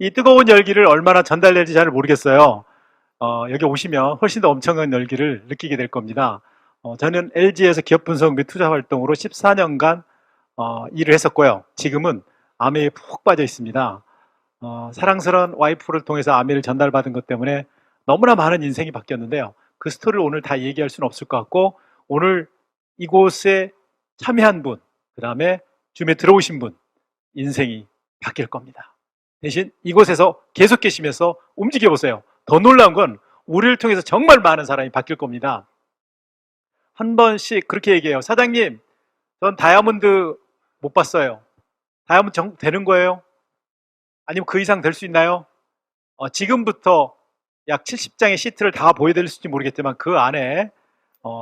이 뜨거운 열기를 얼마나 전달될지 잘 모르겠어요. 여기 오시면 훨씬 더 엄청난 열기를 느끼게 될 겁니다. 저는 LG에서 기업 분석 및 투자 활동으로 14년간 일을 했었고요. 지금은 아메에 푹 빠져 있습니다. 사랑스러운 와이프를 통해서 아메를 전달받은 것 때문에 너무나 많은 인생이 바뀌었는데요. 그 스토리를 오늘 다 얘기할 수는 없을 것 같고, 오늘 이곳에 참여한 분, 그 다음에 줌에 들어오신 분, 인생이 바뀔 겁니다. 대신 이곳에서 계속 계시면서 움직여 보세요. 더 놀라운 건 우리를 통해서 정말 많은 사람이 바뀔 겁니다. 한 번씩 그렇게 얘기해요. 사장님, 전 다이아몬드 못 봤어요. 다이아몬드 되는 거예요? 아니면 그 이상 될 수 있나요? 지금부터 약 70장의 시트를 다 보여드릴지 모르겠지만 그 안에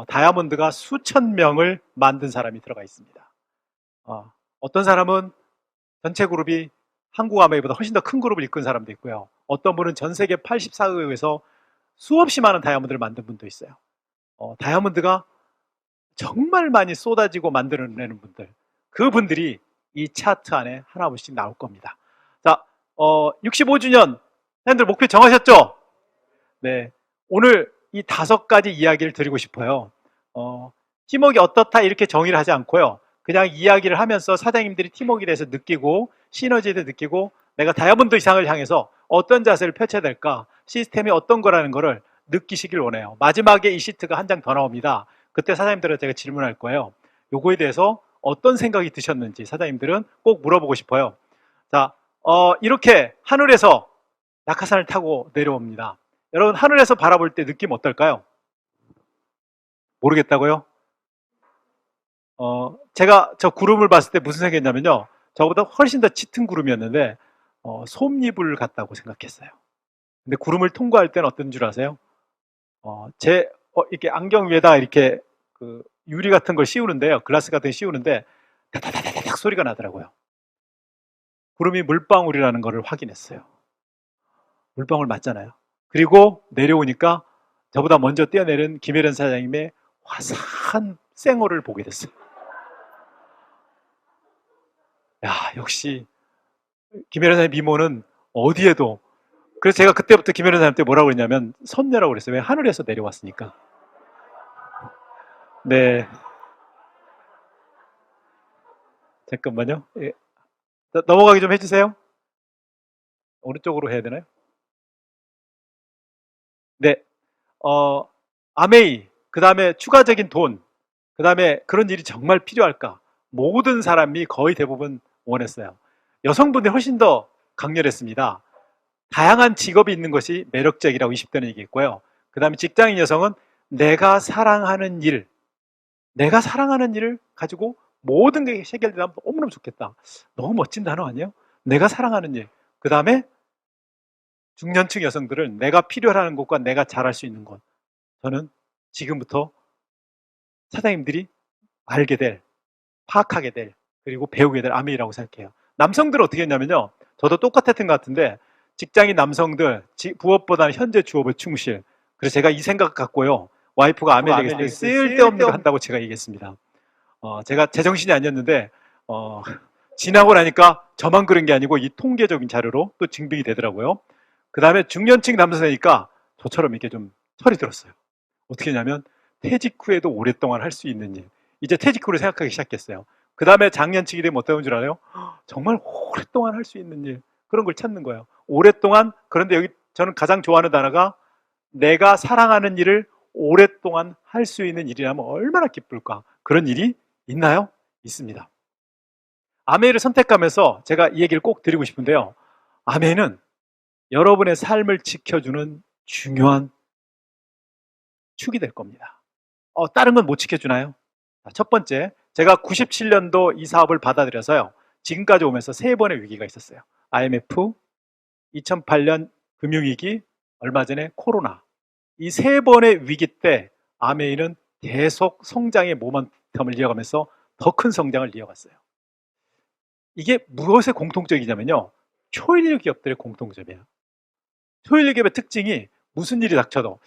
다이아몬드가 수천 명을 만든 사람이 들어가 있습니다. 어떤 사람은 전체 그룹이 한국 아메이보다 훨씬 더 큰 그룹을 이끈 사람도 있고요. 어떤 분은 전 세계 84의회에서 수없이 많은 다이아몬드를 만든 분도 있어요. 다이아몬드가 정말 많이 쏟아지고 만들어내는 분들, 그분들이 이 차트 안에 하나씩 나올 겁니다. 자, 65주년 팬들 목표 정하셨죠? 네, 오늘 이 5가지 이야기를 드리고 싶어요. 팀워크가 어떻다 이렇게 정의를 하지 않고요. 그냥 이야기를 하면서 사장님들이 팀워크에 대해서 느끼고 시너지에 대해서 느끼고 내가 다이아몬드 이상을 향해서 어떤 자세를 펼쳐야 될까, 시스템이 어떤 거라는 거를 느끼시길 원해요. 마지막에 이 시트가 한 장 더 나옵니다. 그때 사장님들한테 제가 질문할 거예요. 요거에 대해서 어떤 생각이 드셨는지 사장님들은 꼭 물어보고 싶어요. 자, 이렇게 하늘에서 낙하산을 타고 내려옵니다. 여러분, 하늘에서 바라볼 때 느낌 어떨까요? 모르겠다고요? 제가 저 구름을 봤을 때 무슨 생각했냐면요, 저보다 훨씬 더 짙은 구름이었는데 솜잎을 같다고 생각했어요. 근데 구름을 통과할 때는 어떤 줄 아세요? 이렇게 안경 위에다가 이렇게 그 유리 같은 걸 씌우는데요, 글라스 같은 걸 씌우는데 다다다닥 소리가 나더라고요. 구름이 물방울이라는 것을 확인했어요. 물방울 맞잖아요. 그리고 내려오니까 저보다 먼저 뛰어내린 김혜련 사장님의 화사한 쌩얼을 보게 됐어요. 야, 역시 김혜련 사장님 미모는 어디에도. 그래서 제가 그때부터 김혜련 사장님한테 뭐라고 그랬냐면 선녀라고 그랬어요. 왜? 하늘에서 내려왔으니까. 네, 잠깐만요. 예. 넘어가기 좀 해주세요. 오른쪽으로 해야 되나요? 네, 아메이, 그 다음에 추가적인 돈, 그 다음에 그런 일이 정말 필요할까? 모든 사람이 거의 대부분 원했어요. 여성분들이 훨씬 더 강렬했습니다. 다양한 직업이 있는 것이 매력적이라고 20대는 얘기했고요. 그 다음에 직장인 여성은 내가 사랑하는 일, 내가 사랑하는 일을 가지고 모든 게 해결되면 너무너무 좋겠다. 너무 멋진 단어 아니에요? 내가 사랑하는 일. 그 다음에 중년층 여성들은 내가 필요하는 것과 내가 잘할 수 있는 것. 저는 지금부터 사장님들이 알게 될, 파악하게 될, 그리고 배우게 될 아메이라고 생각해요. 남성들은 어떻게 했냐면요, 저도 똑같았던 것 같은데 직장인 남성들 부업보다는 현재 주업에 충실. 그래서 제가 이 생각 갖고요, 와이프가 아메 얘기했을 때 쓸데없는 거 한다고 제가 얘기했습니다. 제가 제정신이 아니었는데 지나고 나니까 저만 그런 게 아니고 이 통계적인 자료로 또 증빙이 되더라고요. 그 다음에 중년층 남성이니까 저처럼 이렇게 좀 철이 들었어요. 어떻게 했냐면 퇴직 후에도 오랫동안 할 수 있는 일, 이제 퇴직 후를 생각하기 시작했어요. 그 다음에 장년층이 되면 어떤 줄 알아요? 정말 오랫동안 할 수 있는 일, 그런 걸 찾는 거예요. 오랫동안. 그런데 여기 저는 가장 좋아하는 단어가 내가 사랑하는 일을 오랫동안 할 수 있는 일이라면 얼마나 기쁠까. 그런 일이 있나요? 있습니다. 아메이를 선택하면서 제가 이 얘기를 꼭 드리고 싶은데요, 아메이는 여러분의 삶을 지켜주는 중요한 축이 될 겁니다. 다른 건 못 지켜주나요? 첫 번째, 제가 97년도 이 사업을 받아들여서요, 지금까지 오면서 3번의 위기가 있었어요. IMF, 2008년 금융위기, 얼마 전에 코로나. 이 3번의 위기 때 아메이는 계속 성장의 모멘텀을 이어가면서 더 큰 성장을 이어갔어요. 이게 무엇의 공통적이냐면요, 초일류 기업들의 공통점이에요. 초일류 기업의 특징이 무슨 일이 닥쳐도,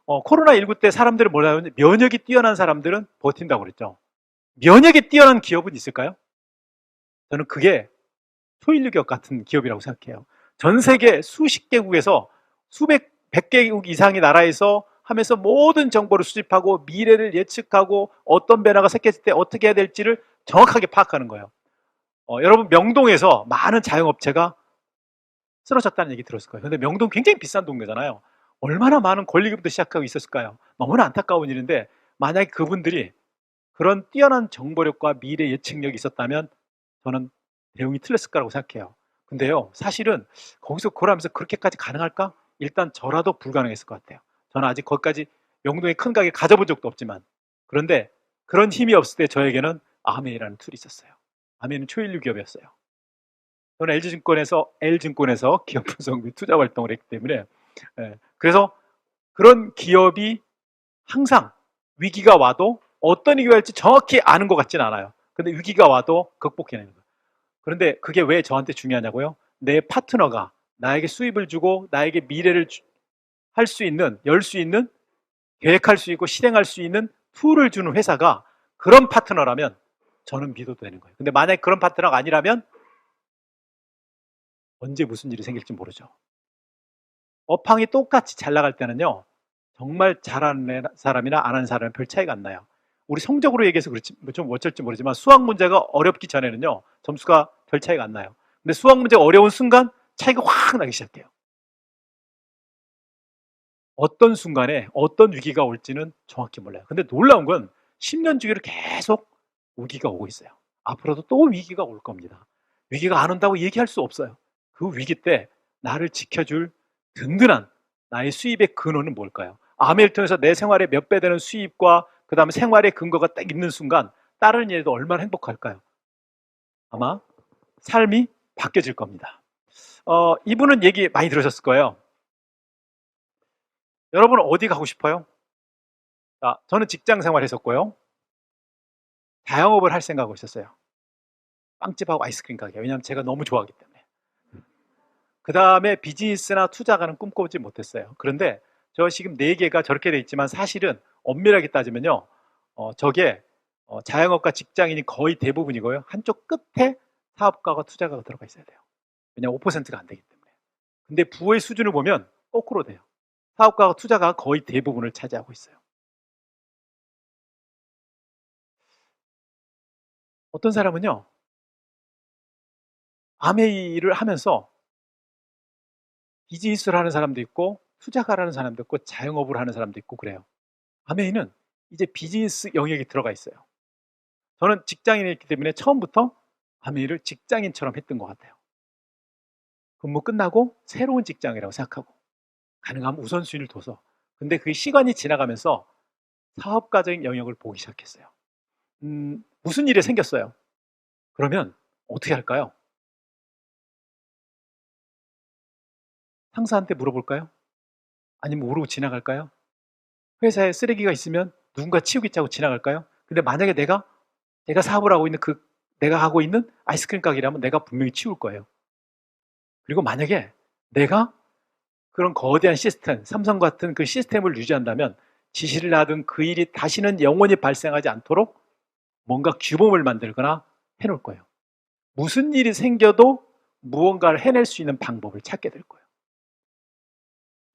코로나19 때 사람들은 뭐라 하냐면 면역이 뛰어난 사람들은 버틴다고 그랬죠. 면역이 뛰어난 기업은 있을까요? 저는 그게 초일류 기업 같은 기업이라고 생각해요. 전 세계 수십 개국에서 수백, 100개국 이상의 나라에서 하면서 모든 정보를 수집하고 미래를 예측하고 어떤 변화가 생겼을 때 어떻게 해야 될지를 정확하게 파악하는 거예요. 여러분 명동에서 많은 자영업체가 쓰러졌다는 얘기 들었을 거예요. 근데 명동 굉장히 비싼 동네잖아요. 얼마나 많은 권리금도 시작하고 있었을까요? 너무나 안타까운 일인데 만약에 그분들이 그런 뛰어난 정보력과 미래 예측력이 있었다면 저는 대응이 틀렸을 거라고 생각해요. 근데요, 사실은 거기서 그걸 하면서 그렇게까지 가능할까? 일단 저라도 불가능했을 것 같아요. 저는 아직 거기까지 명동의 큰 가게 가져본 적도 없지만, 그런데 그런 힘이 없을 때 저에게는 아메이라는 툴이 있었어요. 아메이는 초일류 기업이었어요. 저는 L증권에서 기업 분석 및 투자 활동을 했기 때문에, 그래서 그런 기업이 항상 위기가 와도 어떤 위기가 올지 정확히 아는 것 같진 않아요. 근데 위기가 와도 극복해내는 거예요. 그런데 그게 왜 저한테 중요하냐고요? 내 파트너가 나에게 수입을 주고 나에게 미래를 할 수 있는, 열 수 있는, 계획할 수 있고 실행할 수 있는 툴을 주는 회사가 그런 파트너라면 저는 믿어도 되는 거예요. 근데 만약에 그런 파트너가 아니라면 언제 무슨 일이 생길지 모르죠. 업황이 똑같이 잘 나갈 때는요, 정말 잘하는 사람이나 안 하는 사람은 별 차이가 안 나요. 우리 성적으로 얘기해서 그렇지, 좀 어쩔지 모르지만 수학 문제가 어렵기 전에는요, 점수가 별 차이가 안 나요. 근데 수학 문제가 어려운 순간 차이가 확 나기 시작해요. 어떤 순간에 어떤 위기가 올지는 정확히 몰라요. 근데 놀라운 건 10년 주기로 계속 위기가 오고 있어요. 앞으로도 또 위기가 올 겁니다. 위기가 안 온다고 얘기할 수 없어요. 그 위기 때 나를 지켜줄 든든한 나의 수입의 근원은 뭘까요? 아메를 통해서 내 생활의 몇 배 되는 수입과 그 다음에 생활의 근거가 딱 있는 순간 다른 일에도 얼마나 행복할까요? 아마 삶이 바뀌어질 겁니다. 이분은 얘기 많이 들으셨을 거예요. 여러분은 어디 가고 싶어요? 자, 저는 직장 생활했었고요. 자영업을 할 생각하고 있었어요. 빵집하고 아이스크림 가게. 왜냐하면 제가 너무 좋아하기 때문에. 그 다음에 비즈니스나 투자가는 꿈꿔보지 못했어요. 그런데 저 지금 4개가 저렇게 돼 있지만 사실은 엄밀하게 따지면요. 저게 자영업과 직장인이 거의 대부분이고요. 한쪽 끝에 사업가가 투자가가 들어가 있어야 돼요. 왜냐하면 5%가 안 되기 때문에. 근데 부의 수준을 보면 거꾸로 돼요. 사업가가 투자가가 거의 대부분을 차지하고 있어요. 어떤 사람은요. 아메이를 하면서 비즈니스를 하는 사람도 있고 투자가라는 사람도 있고 자영업을 하는 사람도 있고 그래요. 아메이는 이제 비즈니스 영역이 들어가 있어요. 저는 직장인이었기 때문에 처음부터 아메이를 직장인처럼 했던 것 같아요. 근무 끝나고 새로운 직장이라고 생각하고 가능하면 우선순위를 둬서. 근데 그 시간이 지나가면서 사업가적인 영역을 보기 시작했어요. 무슨 일이 생겼어요. 그러면 어떻게 할까요? 상사한테 물어볼까요? 아니면 모르고 지나갈까요? 회사에 쓰레기가 있으면 누군가 치우겠다고 지나갈까요? 근데 만약에 내가 사업을 하고 있는 내가 하고 있는 아이스크림 가게라면 내가 분명히 치울 거예요. 그리고 만약에 내가 그런 거대한 시스템, 삼성 같은 그 시스템을 유지한다면 지시를 하든 그 일이 다시는 영원히 발생하지 않도록 뭔가 규범을 만들거나 해놓을 거예요. 무슨 일이 생겨도 무언가를 해낼 수 있는 방법을 찾게 될 거예요.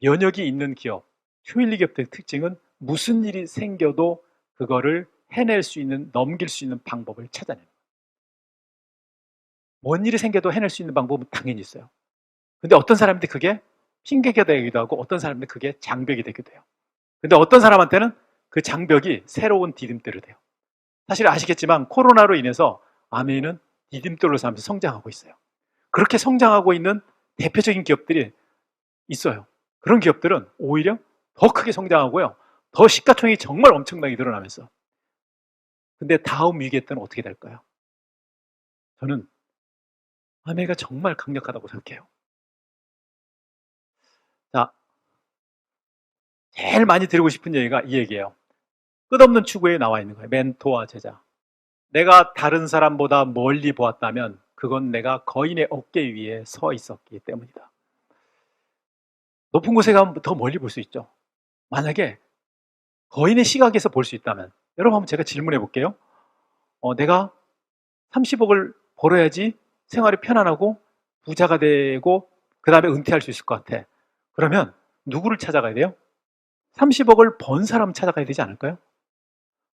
면역이 있는 기업, 효율리 기업들의 특징은 무슨 일이 생겨도 그거를 해낼 수 있는, 넘길 수 있는 방법을 찾아내는 거예요. 뭔 일이 생겨도 해낼 수 있는 방법은 당연히 있어요. 근데 어떤 사람한테 그게 핑계가 되기도 하고 어떤 사람한테 그게 장벽이 되기도 해요. 근데 어떤 사람한테는 그 장벽이 새로운 디딤돌이 돼요. 사실 아시겠지만 코로나로 인해서 아메이는 디딤돌로 삼아서 성장하고 있어요. 그렇게 성장하고 있는 대표적인 기업들이 있어요. 그런 기업들은 오히려 더 크게 성장하고요. 더 시가총액이 정말 엄청나게 늘어나면서. 근데 다음 위기에 때는 어떻게 될까요? 저는 아메이가 정말 강력하다고 생각해요. 자, 제일 많이 드리고 싶은 얘기가 이 얘기예요. 끝없는 추구에 나와 있는 거예요. 멘토와 제자. 내가 다른 사람보다 멀리 보았다면 그건 내가 거인의 어깨 위에 서 있었기 때문이다. 높은 곳에 가면 더 멀리 볼 수 있죠. 만약에 거인의 시각에서 볼 수 있다면, 여러분 한번 제가 질문해 볼게요. 내가 30억을 벌어야지 생활이 편안하고 부자가 되고 그 다음에 은퇴할 수 있을 것 같아. 그러면 누구를 찾아가야 돼요? 30억을 번 사람 찾아가야 되지 않을까요?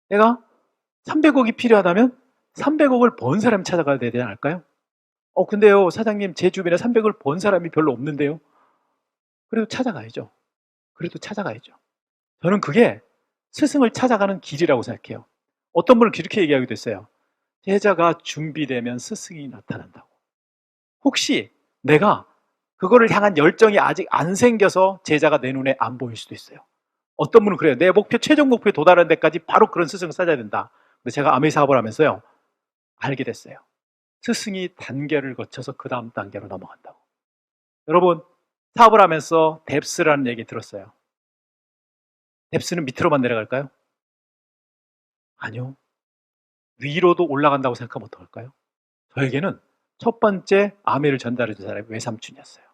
내가 300억이 필요하다면 300억을 번 사람 찾아가야 되지 않을까요? 근데요, 사장님, 제 주변에 300억을 번 사람이 별로 없는데요. 그래도 찾아가야죠. 그래도 찾아가야죠. 저는 그게 스승을 찾아가는 길이라고 생각해요. 어떤 분은 그렇게 얘기하기도 했어요. 제자가 준비되면 스승이 나타난다고. 혹시 내가 그거를 향한 열정이 아직 안 생겨서 제자가 내 눈에 안 보일 수도 있어요. 어떤 분은 그래요. 내 목표, 최종 목표에 도달하는 데까지 바로 그런 스승을 찾아야 된다. 근데 제가 아메이 사업을 하면서요, 알게 됐어요. 스승이 단계를 거쳐서 그 다음 단계로 넘어간다고. 여러분, 사업을 하면서 뎁스라는 얘기 들었어요. 뎁스는 밑으로만 내려갈까요? 아니요. 위로도 올라간다고 생각하면 어떡할까요? 저에게는 첫 번째 아메를 전달해 준 사람이 외삼촌이었어요.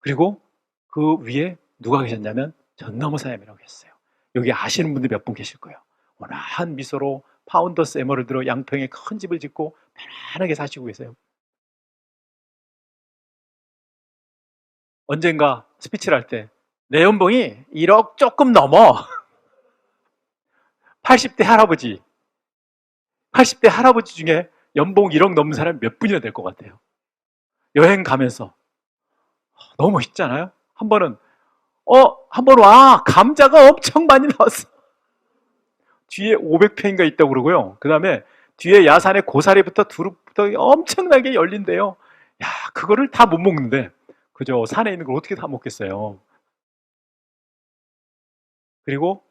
그리고 그 위에 누가 계셨냐면 전나무 사장님이라고 계셨어요. 여기 아시는 분들 몇 분 계실 거예요. 온화한 미소로 파운더스 에머럴드로 양평에 큰 집을 짓고 편안하게 사시고 계세요. 언젠가 스피치를 할 때 내 연봉이 1억 조금 넘어. 80대 할아버지 80대 할아버지 중에 연봉 1억 넘는 사람이 몇 분이나 될 것 같아요. 여행 가면서 너무 멋있잖아요. 한 번은 한 번 와, 감자가 엄청 많이 나왔어. 뒤에 500평인가 있다고 그러고요. 그 다음에 뒤에 야산에 고사리부터 두릅부터 엄청나게 열린대요. 야, 그거를 다 못 먹는데 그죠? 산에 있는 걸 어떻게 다 먹겠어요. 그리고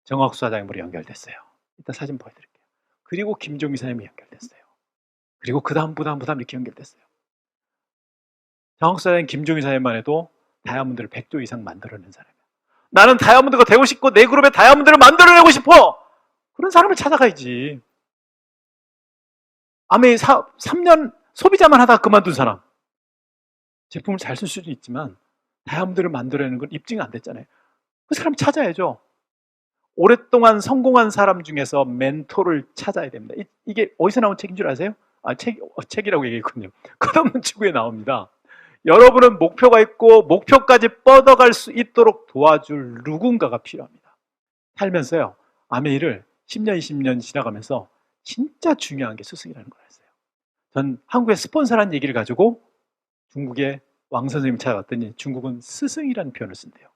정학수 사장님으로 연결됐어요. 이따 사진 보여드릴게요. 그리고 김종희 사장님이 연결됐어요. 그리고 그 다음 이렇게 연결됐어요. 정학수 사장님, 김종희 사장님만 해도 다이아몬드를 100조 이상 만들어낸 사람이에요. 나는 다이아몬드가 되고 싶고 내 그룹에 다이아몬드를 만들어내고 싶어. 그런 사람을 찾아가야지. 아메 3년 소비자만 하다가 그만둔 사람. 제품을 잘 쓸 수도 있지만 다이아몬드를 만들어내는 건 입증이 안 됐잖아요. 그 사람 찾아야죠. 오랫동안 성공한 사람 중에서 멘토를 찾아야 됩니다. 이게 어디서 나온 책인 줄 아세요? 책이라고 얘기했군요. 끝없는 지구에 나옵니다. 여러분은 목표가 있고 목표까지 뻗어갈 수 있도록 도와줄 누군가가 필요합니다. 살면서요, 아메이를 10년, 20년 지나가면서 진짜 중요한 게 스승이라는 걸 알았어요. 전 한국의 스폰서라는 얘기를 가지고 중국의 왕 선생님 찾아갔더니 중국은 스승이라는 표현을 쓴대요.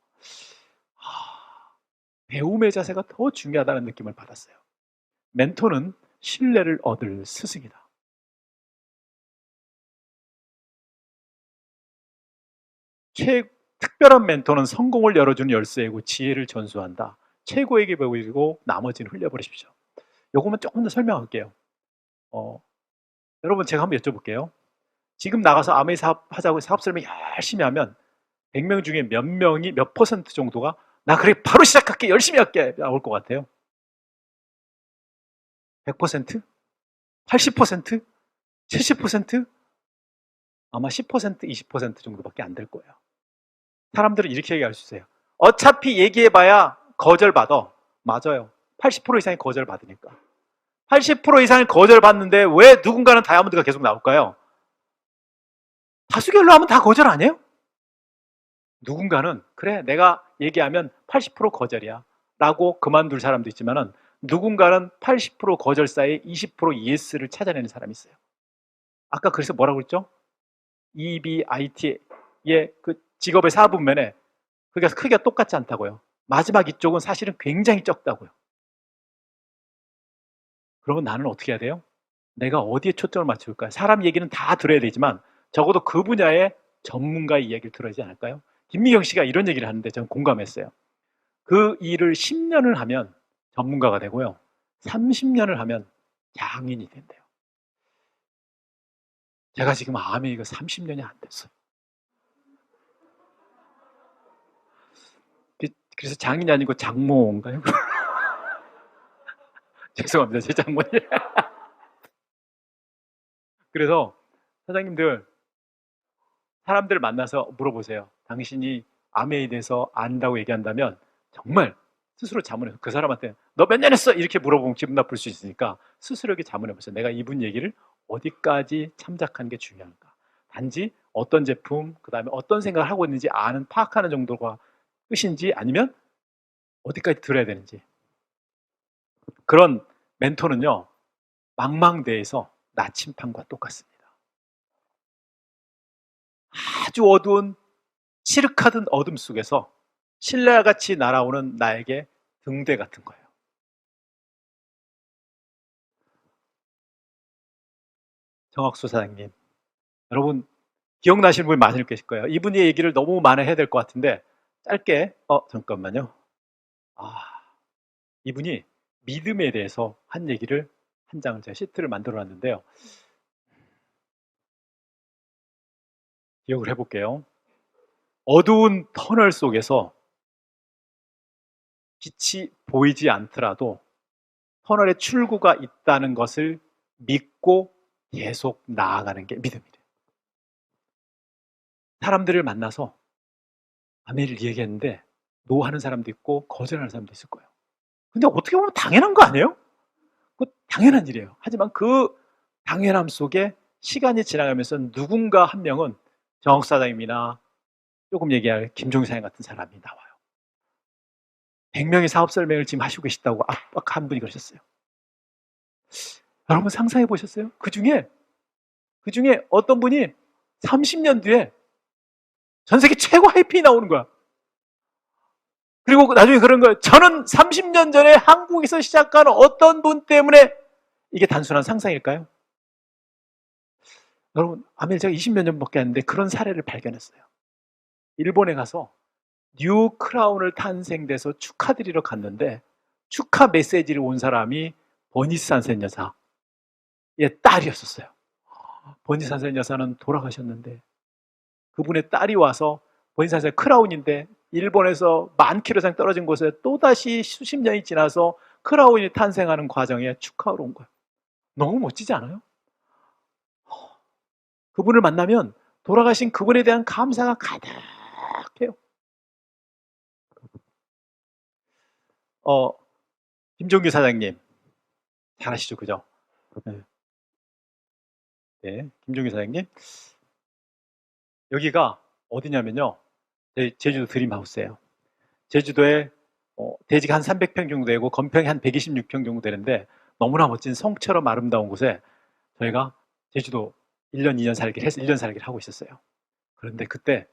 배움의 자세가 더 중요하다는 느낌을 받았어요. 멘토는 신뢰를 얻을 스승이다. 특별한 멘토는 성공을 열어주는 열쇠이고 지혜를 전수한다. 최고에게 배우고 나머지는 흘려버리십시오. 요거만 조금 더 설명할게요. 여러분, 제가 한번 여쭤볼게요. 지금 나가서 아메이 사업 하자고 사업 설명 열심히 하면 100명 중에 몇 명이 몇 퍼센트 정도가 나 그래 바로 시작할게, 열심히 할게 나올 것 같아요? 100%? 80%? 70%? 아마 10%, 20% 정도밖에 안 될 거예요. 사람들은 이렇게 얘기할 수 있어요. 어차피 얘기해봐야 거절받아. 맞아요. 80% 이상이 거절받으니까. 80% 이상이 거절받는데 왜 누군가는 다이아몬드가 계속 나올까요? 다수결로 하면 다 거절 아니에요? 누군가는 그래 내가 얘기하면 80% 거절이야 라고 그만둘 사람도 있지만은 누군가는 80% 거절 사이에 20% 예스를 찾아내는 사람이 있어요. 아까 그래서 뭐라고 그랬죠? EBIT의 그 직업의 4분면에 그러니까 크기가 똑같지 않다고요. 마지막 이쪽은 사실은 굉장히 적다고요. 그러면 나는 어떻게 해야 돼요? 내가 어디에 초점을 맞출까요? 사람 얘기는 다 들어야 되지만 적어도 그 분야의 전문가의 이야기를 들어야지 않을까요? 김미경 씨가 이런 얘기를 하는데 저는 공감했어요. 그 일을 10년을 하면 전문가가 되고요. 30년을 하면 장인이 된대요. 제가 지금 아메이가 30년이 안 됐어요. 그래서 장인이 아니고 장모인가요? 죄송합니다. 제 장모님. 그래서 사장님들, 사람들 만나서 물어보세요. 당신이 아메이에 대해서 안다고 얘기한다면 정말 스스로 자문해서 그 사람한테 너 몇 년 했어? 이렇게 물어보면 기분 나쁠 수 있으니까 스스로 자문해보세요. 내가 이분 얘기를 어디까지 참작하는 게 중요한가. 단지 어떤 제품, 그 다음에 어떤 생각을 하고 있는지 아는, 파악하는 정도가 끝인지 아니면 어디까지 들어야 되는지. 그런 멘토는요, 망망대해에서 나침판과 똑같습니다. 아주 어두운 칠흑하던 어둠 속에서 신라같이 날아오는 나에게 등대 같은 거예요. 정학수 사장님, 여러분 기억나시는 분이 많을 계실 거예요. 이분의 얘기를 너무 많이 해야 될 것 같은데 짧게, 잠깐만요. 이분이 믿음에 대해서 한 얘기를, 한 장을 제가 시트를 만들어 놨는데요. 기억을 해볼게요. 어두운 터널 속에서 빛이 보이지 않더라도 터널에 출구가 있다는 것을 믿고 계속 나아가는 게 믿음이래요. 사람들을 만나서 아멘을 얘기했는데 노하는 사람도 있고 거절하는 사람도 있을 거예요. 근데 어떻게 보면 당연한 거 아니에요? 그 당연한 일이에요. 하지만 그 당연함 속에 시간이 지나가면서 누군가 한 명은 정학사장님이나 조금 얘기할 김종희 사장 같은 사람이 나와요. 100명의 사업 설명을 지금 하시고 계시다고 한 분이 그러셨어요. 여러분 상상해 보셨어요? 그 중에 어떤 분이 30년 뒤에 전 세계 최고 하이핀이 나오는 거야. 그리고 나중에 그런 거예요. 저는 30년 전에 한국에서 시작한 어떤 분 때문에, 이게 단순한 상상일까요? 여러분, 아멘, 제가 20몇 년밖에 안 했는데 그런 사례를 발견했어요. 일본에 가서 뉴 크라운을 탄생돼서 축하드리러 갔는데 축하 메시지를 온 사람이 버니스 한센 여사의 딸이었었어요. 버니스 한센 여사는 돌아가셨는데 그분의 딸이 와서, 버니스 한센 크라운인데 일본에서 만 킬로 이상 떨어진 곳에 또다시 수십 년이 지나서 크라운이 탄생하는 과정에 축하하러 온 거예요. 너무 멋지지 않아요? 그분을 만나면 돌아가신 그분에 대한 감사가 가득해요. 김종규 사장님 잘 아시죠? 그죠? 네, 김종규 사장님, 여기가 어디냐면요, 제주도 드림하우스예요. 제주도에 대지가 한 300평 정도 되고 건평이 한 126평 정도 되는데 너무나 멋진 성처럼 아름다운 곳에 저희가 제주도 1년, 2년 살기를 해서 1년 살기를 하고 있었어요. 그런데 그때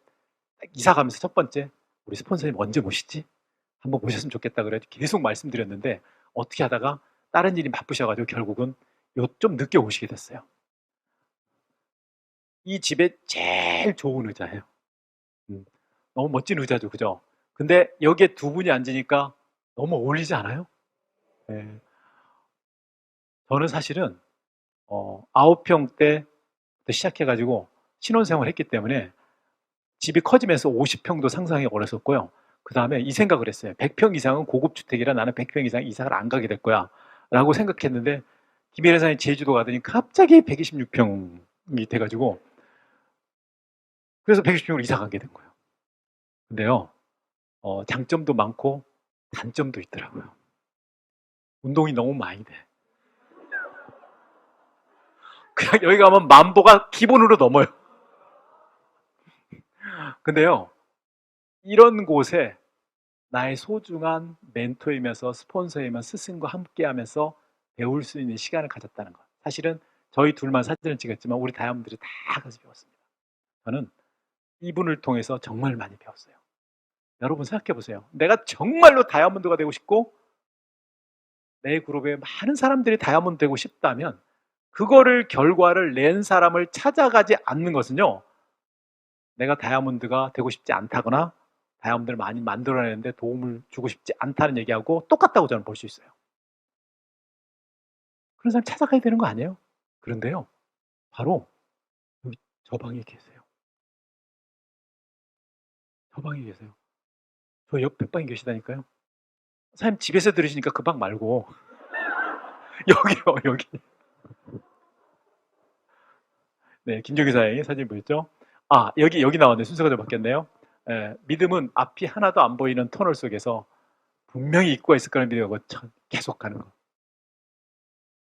이사 가면서 첫 번째, 우리 스폰서님 언제 모시지? 한번 모셨으면 좋겠다 그래 계속 말씀드렸는데 어떻게 하다가 다른 일이 바쁘셔가지고 결국은 좀 늦게 오시게 됐어요. 이 집의 제일 좋은 의자예요. 너무 멋진 의자죠, 그죠? 근데 여기에 두 분이 앉으니까 너무 어울리지 않아요? 네. 저는 사실은 9평 때 시작해가지고 신혼생활을 했기 때문에 집이 커지면서 50평도 상상이 어렸었고요. 그 다음에 이 생각을 했어요. 100평 이상은 고급 주택이라 나는 100평 이상 이사를 안 가게 될 거야 라고 생각했는데, 김혜련 사장님 제주도 가더니 갑자기 126평이 돼가지고 그래서 120평으로 이사 가게 된 거예요. 근데요, 장점도 많고 단점도 있더라고요. 운동이 너무 많이 돼. 그냥 여기 가면 만보가 기본으로 넘어요. 근데요, 이런 곳에 나의 소중한 멘토이면서 스폰서이면서 스승과 함께 하면서 배울 수 있는 시간을 가졌다는 것. 사실은 저희 둘만 사진을 찍었지만 우리 다이아몬드들이 다 같이 배웠습니다. 저는 이분을 통해서 정말 많이 배웠어요. 여러분 생각해 보세요. 내가 정말로 다이아몬드가 되고 싶고 내 그룹에 많은 사람들이 다이아몬드 되고 싶다면 그거를 결과를 낸 사람을 찾아가지 않는 것은요, 내가 다이아몬드가 되고 싶지 않다거나 다이아몬드를 많이 만들어내는데 도움을 주고 싶지 않다는 얘기하고 똑같다고 저는 볼 수 있어요. 그런 사람 찾아가야 되는 거 아니에요? 그런데요, 바로 여기 저 방에 계세요. 저 방에 계세요. 저 옆에 방에 계시다니까요. 사장님 집에서 들으시니까 그 방 말고 여기요, 여기. 네, 김종기 사장님 사진 보였죠? 여기 나왔네. 순서가 좀 바뀌었네요. 믿음은 앞이 하나도 안 보이는 터널 속에서 분명히 입구가 있을 거라는 믿음하고 계속 가는 거.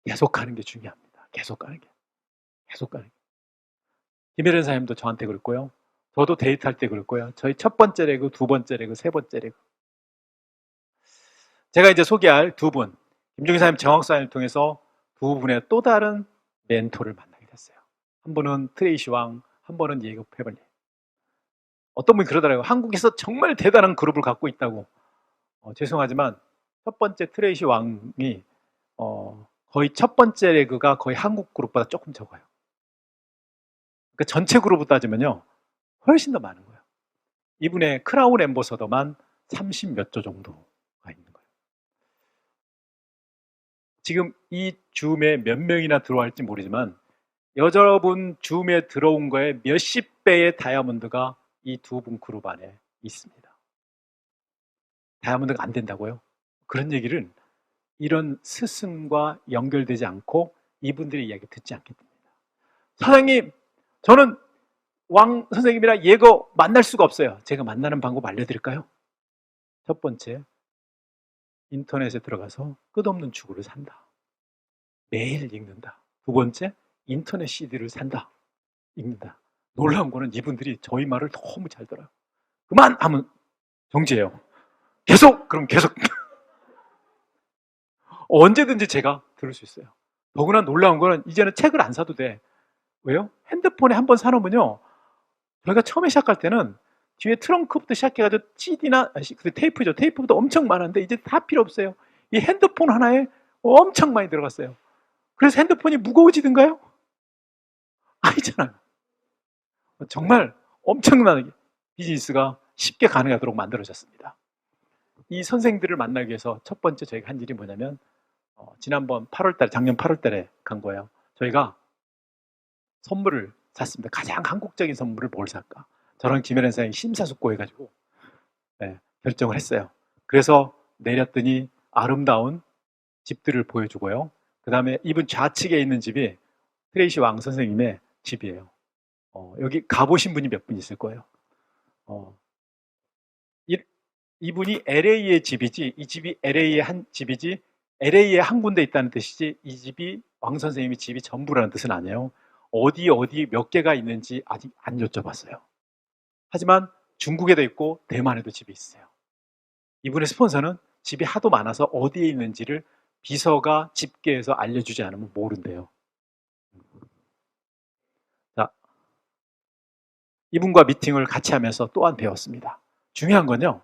계속 가는 게 중요합니다. 계속 가는 게. 계속 가는 게. 김혜련 사님도 저한테 그랬고요. 저도 데이트할 때 그랬고요. 저희 첫 번째 레그, 두 번째 레그, 세 번째 레그. 제가 이제 소개할 두 분, 김종희 사님 정학사님을 통해서 두 분의 또 다른 멘토를 만나게 됐어요. 한 분은 트레이시 왕, 한 분은 예고 페벌리. 어떤 분이 그러더라고요. 한국에서 정말 대단한 그룹을 갖고 있다고. 죄송하지만 첫 번째 트레이시 왕이 거의 첫 번째 레그가 거의 한국 그룹보다 조금 적어요. 그러니까 전체 그룹으로 따지면요, 훨씬 더 많은 거예요. 이분의 크라운 앰버서더만 30 몇 조 정도가 있는 거예요. 지금 이 줌에 몇 명이나 들어갈지 모르지만 여러분 줌에 들어온 거에 몇십 배의 다이아몬드가 이 두 분 그룹 안에 있습니다. 다이아몬드가 안 된다고요? 그런 얘기를 이런 스승과 연결되지 않고 이분들의 이야기 듣지 않게 됩니다. 사장님, 저는 왕 선생님이랑 예거 만날 수가 없어요. 제가 만나는 방법 알려드릴까요? 첫 번째, 인터넷에 들어가서 끝없는 축구를 산다. 매일 읽는다. 두 번째, 인터넷 CD를 산다. 읽는다. 놀라운 거는 이분들이 저희 말을 너무 잘 들어요. 그만 하면 정지해요. 계속! 그럼 계속. 언제든지 제가 들을 수 있어요. 더구나 놀라운 거는 이제는 책을 안 사도 돼. 왜요? 핸드폰에 한번 사놓으면요, 저희가 처음에 시작할 때는 뒤에 트렁크부터 시작해가지고 CD나 테이프죠. 테이프부터 엄청 많은데 이제 다 필요 없어요. 이 핸드폰 하나에 엄청 많이 들어갔어요. 그래서 핸드폰이 무거워지든가요? 아니잖아요. 정말 엄청난 비즈니스가 쉽게 가능하도록 만들어졌습니다. 이 선생들을 만나기 위해서 첫 번째 저희가 한 일이 뭐냐면 지난번 8월달에, 작년 8월달에 간 거예요. 저희가 선물을 샀습니다. 가장 한국적인 선물을 뭘 살까? 저랑 김혜련 선생님이 심사숙고해가지고 결정을 했어요. 그래서 내렸더니 아름다운 집들을 보여주고요. 그 다음에 이분 좌측에 있는 집이 트레이시 왕 선생님의 집이에요. 여기 가보신 분이 몇 분 있을 거예요. 이분이 LA의 집이지, 이 집이 LA의 한 집이지, LA에 한 군데 있다는 뜻이지, 이 집이 왕 선생님의 집이 전부라는 뜻은 아니에요. 어디 몇 개가 있는지 아직 안 여쭤봤어요. 하지만 중국에도 있고 대만에도 집이 있어요. 이분의 스폰서는 집이 하도 많아서 어디에 있는지를 비서가 집계해서 알려주지 않으면 모른대요. 자, 이분과 미팅을 같이 하면서 또한 배웠습니다. 중요한 건요,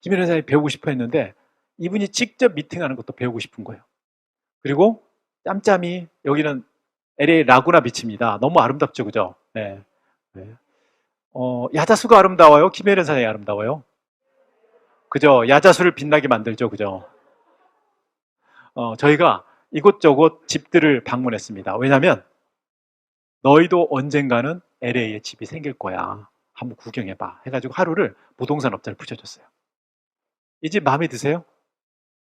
김혜련 선생님이 배우고 싶어 했는데 이분이 직접 미팅하는 것도 배우고 싶은 거예요. 그리고 짬짬이 여기는 LA 라구나 비치입니다. 너무 아름답죠, 그죠? 네. 네. 야자수가 아름다워요? 김혜련 선생님이 아름다워요? 그죠? 야자수를 빛나게 만들죠, 그죠? 저희가 이곳저곳 집들을 방문했습니다. 왜냐하면 너희도 언젠가는 LA에 집이 생길 거야. 한번 구경해봐. 해가지고 하루를 부동산 업자를 붙여줬어요. 이 집 마음에 드세요?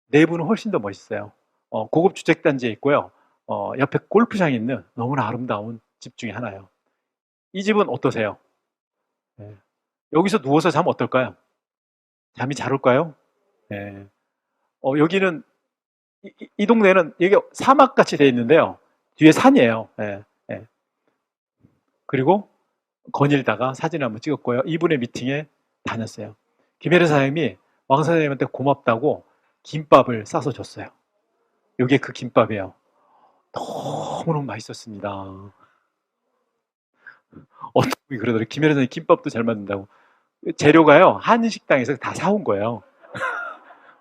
내부는 훨씬 더 멋있어요. 고급 주택단지에 있고요. 옆에 골프장이 있는 너무나 아름다운 집 중에 하나예요. 이 집은 어떠세요? 네. 여기서 누워서 자면 어떨까요? 잠이 잘 올까요? 네. 여기는 이 동네는 여기 사막같이 되어 있는데요. 뒤에 산이에요. 네. 네. 그리고 거닐다가 사진을 한번 찍었고요. 이분의 미팅에 다녔어요. 김혜래 사장님이 왕 사장님한테 고맙다고 김밥을 싸서 줬어요. 이게 그 김밥이에요. 너무너무 맛있었습니다. 어떤 분이 그러더라고요. 김혜래 사장님 김밥도 잘 만든다고. 재료가요, 한식당에서 다 사온 거예요.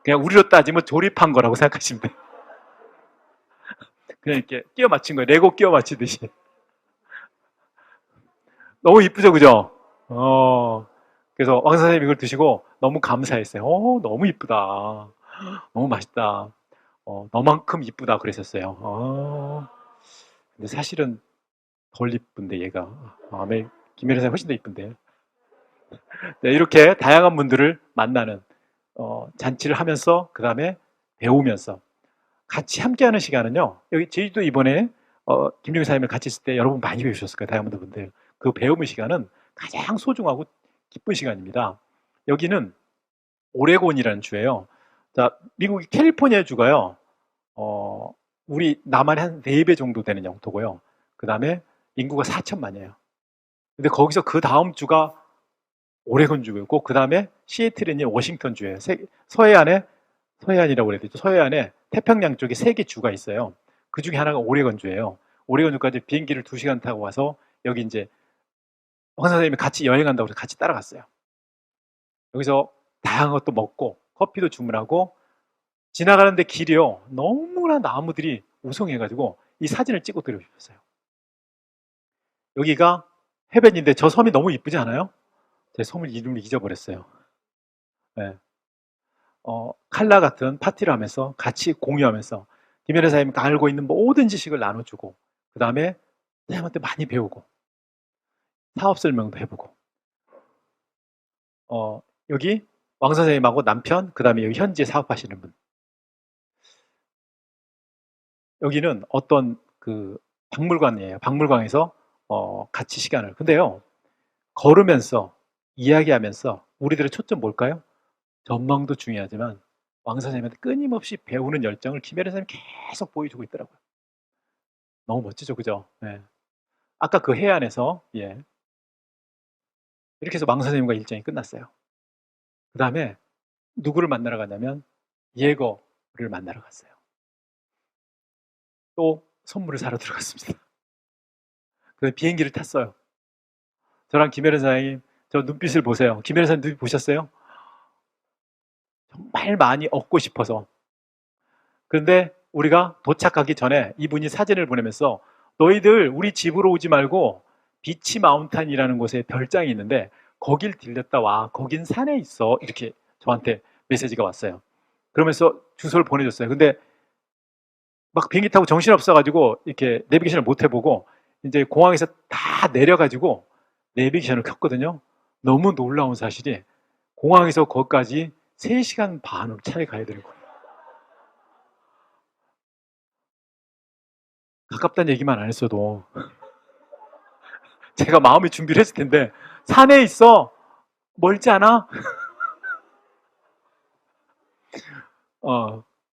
그냥 우리로 따지면 조립한 거라고 생각하시면 돼요. 그냥 이렇게 끼워 맞춘 거예요. 레고 끼워 맞추듯이. 너무 이쁘죠, 그죠? 그래서 왕 선생님 이걸 드시고 너무 감사했어요. 너무 이쁘다. 너무 맛있다. 너만큼 이쁘다 그랬었어요. 근데 사실은 덜 이쁜데 얘가. 김혜련 선생님 훨씬 더 이쁜데. 네, 이렇게 다양한 분들을 만나는 잔치를 하면서 그 다음에 배우면서 같이 함께하는 시간은요. 여기 제주도 이번에 김종희 사님을 같이 있을 때 여러분 많이 배우셨을 거예요. 다양한 분들. 그 배움의 시간은 가장 소중하고 기쁜 시간입니다. 여기는 오레곤이라는 주예요. 자, 미국의 캘리포니아 주가요. 우리 남한의 한 4배 정도 되는 영토고요. 그 다음에 인구가 4천만이에요. 근데 거기서 그 다음 주가 오레곤 주고, 그 다음에 시애틀이 워싱턴 주예요. 서해안이라고 그래야 되죠. 서해안에 태평양 쪽에 세 개 주가 있어요. 그 중에 하나가 오레곤 주예요. 오레곤 주까지 비행기를 2시간 타고 와서 여기 이제 황 선생님이 같이 여행한다고 해서 같이 따라갔어요. 여기서 다양한 것도 먹고 커피도 주문하고 지나가는데 길이요. 너무나 나무들이 우성해가지고 이 사진을 찍어 드려주셨어요. 여기가 해변인데 저 섬이 너무 이쁘지 않아요? 제 섬을 이름을 잊어버렸어요. 네. 칼라 같은 파티를 하면서 같이 공유하면서 김연애 사장님이 알고 있는 모든 지식을 나눠주고 그 다음에 사장님한테 많이 배우고 사업 설명도 해보고 여기 왕 선생님하고 남편 그 다음에 여기 현지에 사업하시는 분 여기는 어떤 그 박물관이에요. 박물관에서 같이 시간을 근데요 걸으면서 이야기하면서 우리들의 초점 뭘까요? 전망도 중요하지만 왕 선생님한테 끊임없이 배우는 열정을 김혜련 선생님이 계속 보여주고 있더라고요. 너무 멋지죠, 그죠? 네. 아까 그 해안에서 예. 이렇게 해서 왕 선생님과 일정이 끝났어요. 그 다음에 누구를 만나러 가냐면 예거를 만나러 갔어요. 또 선물을 사러 들어갔습니다. 그래서 비행기를 탔어요. 저랑 김혜련 사장님 저 눈빛을 보세요. 김혜련 사장님 눈빛 보셨어요? 정말 많이 얻고 싶어서 그런데 우리가 도착하기 전에 이분이 사진을 보내면서 너희들 우리 집으로 오지 말고 비치 마운탄이라는 곳에 별장이 있는데 거길 들렸다 와. 거긴 산에 있어. 이렇게 저한테 메시지가 왔어요. 그러면서 주소를 보내줬어요. 근데 막 비행기 타고 정신없어가지고 이렇게 내비게이션을 못 해보고 이제 공항에서 다 내려가지고 내비게이션을 켰거든요. 너무 놀라운 사실이 공항에서 거기까지 3시간 반으로 차에 가야 되는 거예요. 가깝다는 얘기만 안 했어도 제가 마음의 준비를 했을 텐데 산에 있어 멀지 않아?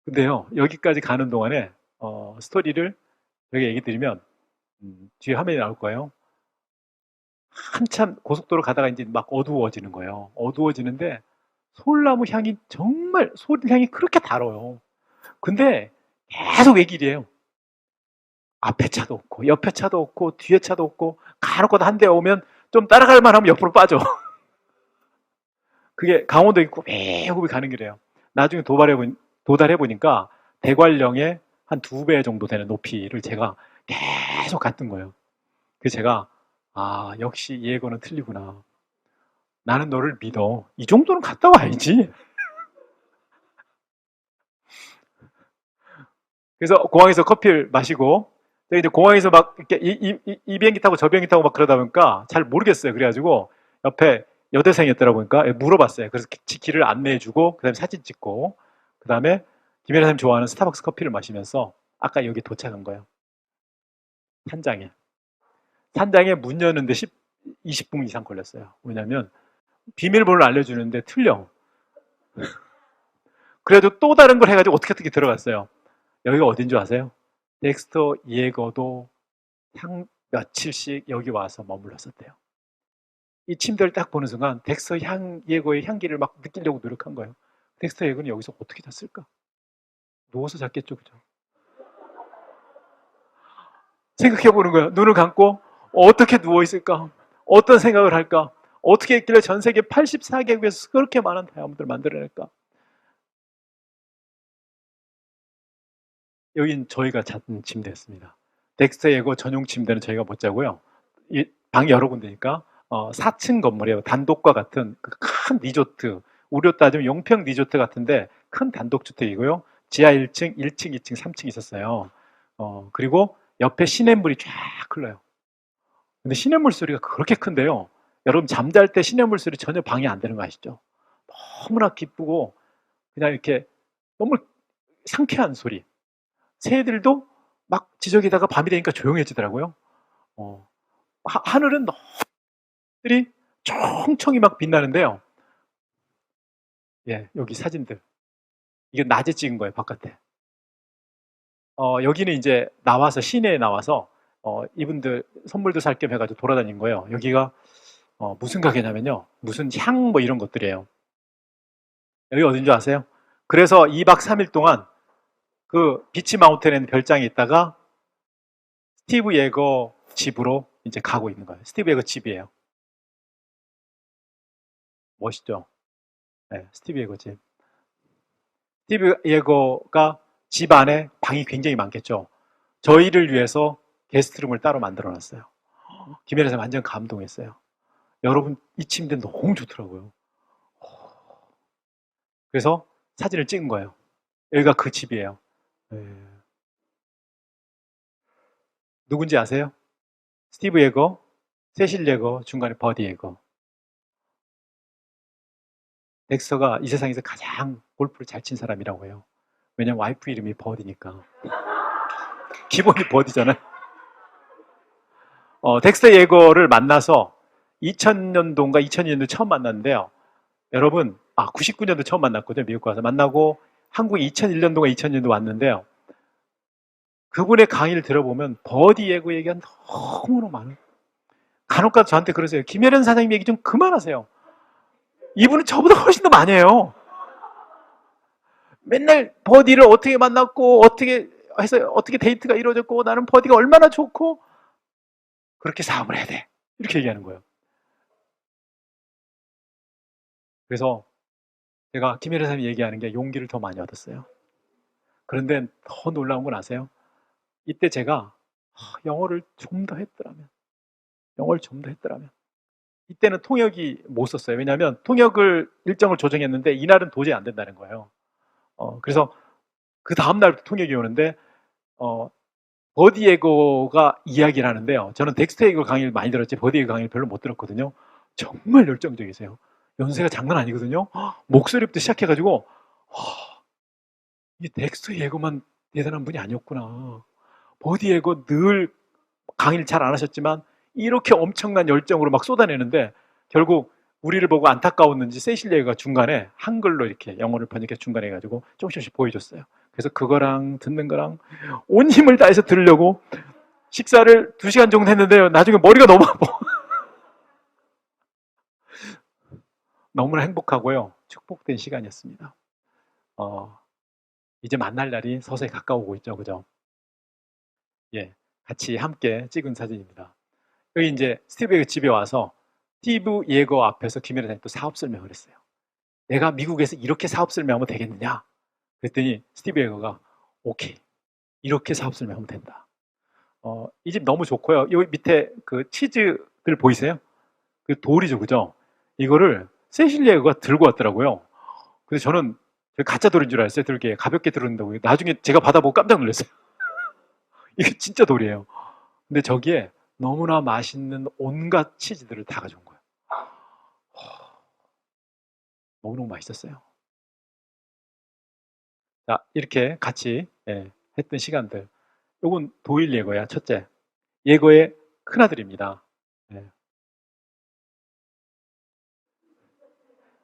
근데요 여기까지 가는 동안에 스토리를 여기 얘기 드리면 뒤에 화면이 나올 거예요. 한참 고속도로 가다가 이제 막 어두워지는 거예요. 어두워지는데 솔나무 향이 정말 솔향이 그렇게 달아요. 근데 계속 외길이에요. 앞에 차도 없고 옆에 차도 없고 뒤에 차도 없고 간혹가다 한 대 오면 좀 따라갈 만하면 옆으로 빠져. 그게 강원도 있고 매호흡이 가는 길이에요. 나중에 도달해 보니까 대관령의 한 2배 정도 되는 높이를 제가 계속 갔던 거예요. 그래서 제가 역시 예거는 틀리구나. 나는 너를 믿어. 이 정도는 갔다 와야지. 그래서 공항에서 커피를 마시고 이제 공항에서 막 이렇게 이 비행기 타고 저 비행기 타고 막 그러다 보니까 잘 모르겠어요. 그래가지고 옆에 여대생이었더라 보니까 물어봤어요. 그래서 길을 안내해주고 그다음에 사진 찍고 그다음에 김혜라 선생님 좋아하는 스타벅스 커피를 마시면서 아까 여기 도착한 거예요. 산장에. 산장에 문 여는데 20분 이상 걸렸어요. 왜냐면 비밀번호를 알려주는데 틀려. 그래도 또 다른 걸 해가지고 어떻게 들어갔어요. 여기가 어딘 줄 아세요? 덱스터 예거도 며칠씩 여기 와서 머물렀었대요. 이 침대를 딱 보는 순간 덱스터 예거의 향기를 막 느끼려고 노력한 거예요. 덱스터 예거는 여기서 어떻게 잤을까? 누워서 잤겠죠, 그죠? 생각해 보는 거예요. 눈을 감고 어떻게 누워 있을까? 어떤 생각을 할까? 어떻게 했길래 전 세계 84개국에서 그렇게 많은 다이아몬드를 만들어낼까? 여긴 저희가 잤던 침대였습니다. 덱스터 예거 전용 침대는 저희가 못 자고요. 방이 여러 군데니까 4층 건물이에요. 단독과 같은 큰 리조트. 우리로 따지면 용평 리조트 같은데 큰 단독주택이고요. 지하 1층, 1층, 2층, 3층 있었어요. 그리고 옆에 시냇물이 쫙 흘러요. 근데 시냇물 소리가 그렇게 큰데요. 여러분 잠잘 때 시냇물 소리 전혀 방해 안 되는 거 아시죠? 너무나 기쁘고 그냥 이렇게 너무 상쾌한 소리. 새들도 막 지저귀다가 밤이 되니까 조용해지더라고요. 하늘은 너들이 총총이 막 빛나는데요. 예, 여기 사진들. 이게 낮에 찍은 거예요, 바깥에. 여기는 이제 나와서, 시내에 나와서 이분들 선물도 살 겸 해가지고 돌아다닌 거예요. 여기가 무슨 가게냐면요. 무슨 향 뭐 이런 것들이에요. 여기 어딘 줄 아세요? 그래서 2박 3일 동안 그 비치 마운틴에 있는 별장에 있다가 스티브 예거 집으로 이제 가고 있는 거예요. 스티브 예거 집이에요. 멋있죠? 네, 스티브 예거 집. 스티브 예거가 집 안에 방이 굉장히 많겠죠. 저희를 위해서 게스트룸을 따로 만들어 놨어요. 김혜래서 완전 감동했어요. 여러분, 이 침대 너무 좋더라고요. 그래서 사진을 찍은 거예요. 여기가 그 집이에요. 네. 누군지 아세요? 스티브 예거, 세실 예거, 중간에 버디 예거. 덱스터가 이 세상에서 가장 골프를 잘 친 사람이라고 해요. 왜냐면 와이프 이름이 버디니까. 기본이 버디잖아요. 덱스터 예거를 만나서 2000년도인가 2002년도 처음 만났는데요. 여러분, 99년도 처음 만났거든요. 미국 가서 만나고 한국에 2001년도가 2000년도 왔는데요. 그분의 강의를 들어보면 버디 예고 얘기가 너무너무 많아요. 간혹가다 저한테 그러세요. 김혜련 사장님 얘기 좀 그만하세요. 이분은 저보다 훨씬 더 많이 해요. 맨날 버디를 어떻게 만났고 어떻게 해서 어떻게 데이트가 이루어졌고 나는 버디가 얼마나 좋고 그렇게 사업을 해야 돼. 이렇게 얘기하는 거예요. 그래서 제가 김혜련 사장님이 얘기하는 게 용기를 더 많이 얻었어요. 그런데 더 놀라운 건 아세요? 이때 제가 영어를 좀 더 했더라면 이때는 통역이 못 썼어요. 왜냐하면 통역을 일정을 조정했는데 이날은 도저히 안 된다는 거예요. 그래서 그 다음날부터 통역이 오는데 버디 예고가 이야기를 하는데요. 저는 덱스터 예고 강의를 많이 들었지 버디 예고 강의를 별로 못 들었거든요. 정말 열정적이세요. 연세가 장난 아니거든요. 목소리부터 시작해가지고 이 덱스터 예고만 대단한 분이 아니었구나. 버디 예고 늘 강의를 잘 안 하셨지만 이렇게 엄청난 열정으로 막 쏟아내는데 결국 우리를 보고 안타까웠는지 세실 예고가 중간에 한글로 이렇게 영어를 번역해 중간에 해가지고 조금씩 보여줬어요. 그래서 그거랑 듣는 거랑 온 힘을 다해서 들으려고 식사를 2시간 정도 했는데요. 나중에 머리가 너무 아파. 너무나 행복하고요. 축복된 시간이었습니다. 이제 만날 날이 서서히 가까우고 있죠. 그죠? 예. 같이 함께 찍은 사진입니다. 여기 이제 스티브 집에 와서 스티브 예거 앞에서 김혜래 사장님 또 사업 설명을 했어요. 내가 미국에서 이렇게 사업 설명하면 되겠느냐? 그랬더니 스티브 예거가 오케이. 이렇게 사업 설명하면 된다. 이 집 너무 좋고요. 여기 밑에 그 치즈들 보이세요? 그 돌이죠, 그죠? 이거를 세실 예거가 들고 왔더라고요. 근데 저는 가짜 돌인 줄 알았어요. 들게 가볍게 들었는다고. 나중에 제가 받아보고 깜짝 놀랐어요. 이게 진짜 돌이에요. 근데 저기에 너무나 맛있는 온갖 치즈들을 다 가져온 거예요. 너무너무 맛있었어요. 자, 이렇게 같이 했던 시간들. 요건 도일 예거야, 첫째. 예거의 큰아들입니다. 예.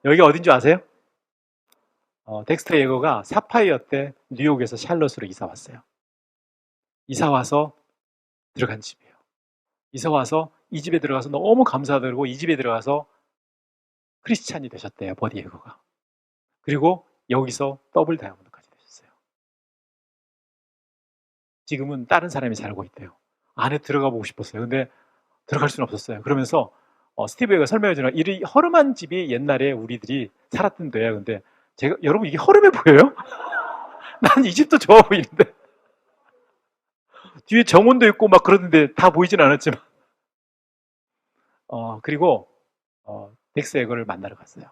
여기가 어딘 줄 아세요? 덱스터 예거가 사파이어 때 뉴욕에서 샬럿으로 이사 왔어요. 이사 와서 들어간 집이에요. 이사 와서 이 집에 들어가서 너무 감사하다고 이 집에 들어가서 크리스찬이 되셨대요, 버디 예거가. 그리고 여기서 더블 다이아몬드까지 되셨어요. 지금은 다른 사람이 살고 있대요. 안에 들어가 보고 싶었어요. 근데 들어갈 수는 없었어요. 그러면서 스티브 예거가 설명해 주는 이 허름한 집이 옛날에 우리들이 살았던 데야. 근데 제가 여러분 이게 허름해 보여요? 난 이 집도 좋아 보이는데 뒤에 정원도 있고 막 그러는데 다 보이진 않았지만 그리고 덱스터 예거를 만나러 갔어요.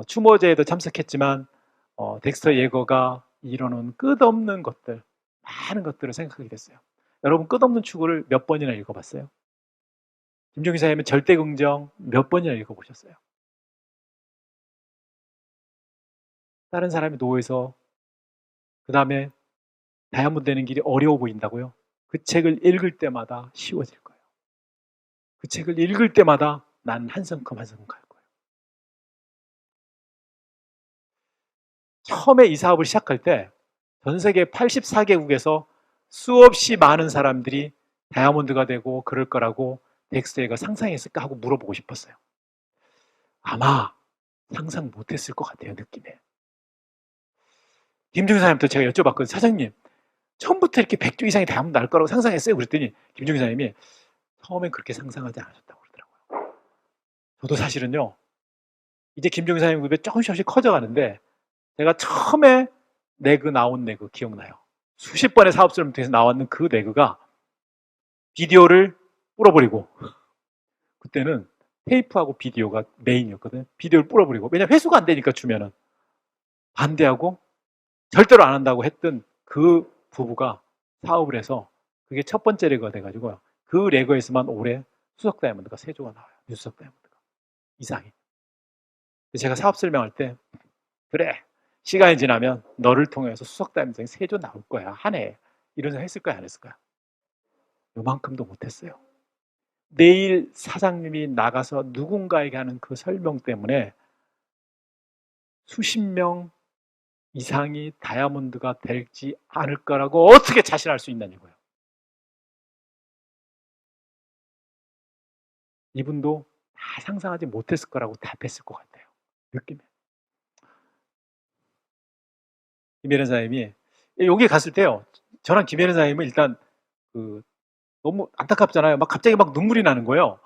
추모제에도 참석했지만 덱스터 예거가 이뤄놓은 끝없는 것들, 많은 것들을 생각하게 됐어요. 여러분 끝없는 추구를 몇 번이나 읽어봤어요? 김종희 사님은 절대 긍정 몇 번이나 읽어보셨어요? 다른 사람이 노예서 그 다음에 다이아몬드 되는 길이 어려워 보인다고요? 그 책을 읽을 때마다 쉬워질 거예요. 그 책을 읽을 때마다 난 한 성큼 한 성큼 갈 거예요. 처음에 이 사업을 시작할 때 전 세계 84개국에서 수없이 많은 사람들이 다이아몬드가 되고 그럴 거라고 덱스터가 상상했을까 하고 물어보고 싶었어요. 아마 상상 못했을 것 같아요, 느낌에. 김종인 사장님도 제가 여쭤봤거든요. 사장님, 처음부터 이렇게 100조 이상의 다이아몬드 날 거라고 상상했어요? 그랬더니 김종인 사장님이 처음엔 그렇게 상상하지 않으셨다고 그러더라고요. 저도 사실은요, 이제 김종인 사장님 급이 조금씩 커져가는데, 제가 처음에 나온 내그 기억나요. 수십 번의 사업설명 통해서 나왔는 그 내그가 비디오를 뿌려버리고, 그때는 테이프하고 비디오가 메인이었거든요. 비디오를 뿌려버리고, 왜냐면 회수가 안 되니까 주면은 반대하고 절대로 안 한다고 했던 그 부부가 사업을 해서 그게 첫 번째 레거가 돼가지고요. 그 레거에서만 올해 수석 다이아몬드가 3조가 나와요. 유수석 다이아몬드가 이상이. 제가 사업 설명할 때 그래, 시간이 지나면 너를 통해서 수석 다이아몬드가 3조 나올 거야, 한 해. 이런 생각 했을까요, 안 했을까요? 요만큼도 못했어요. 내일 사장님이 나가서 누군가에게 하는 그 설명 때문에 수십 명 이상이 다이아몬드가 될지 않을 거라고 어떻게 자신할 수 있냐는 거예요. 이분도 다 상상하지 못했을 거라고 답했을 것 같아요. 느낌에. 김혜련 사장님이 여기 갔을 때요. 저랑 김혜련 사장님은 일단 너무 안타깝잖아요. 막 갑자기 막 눈물이 나는 거예요.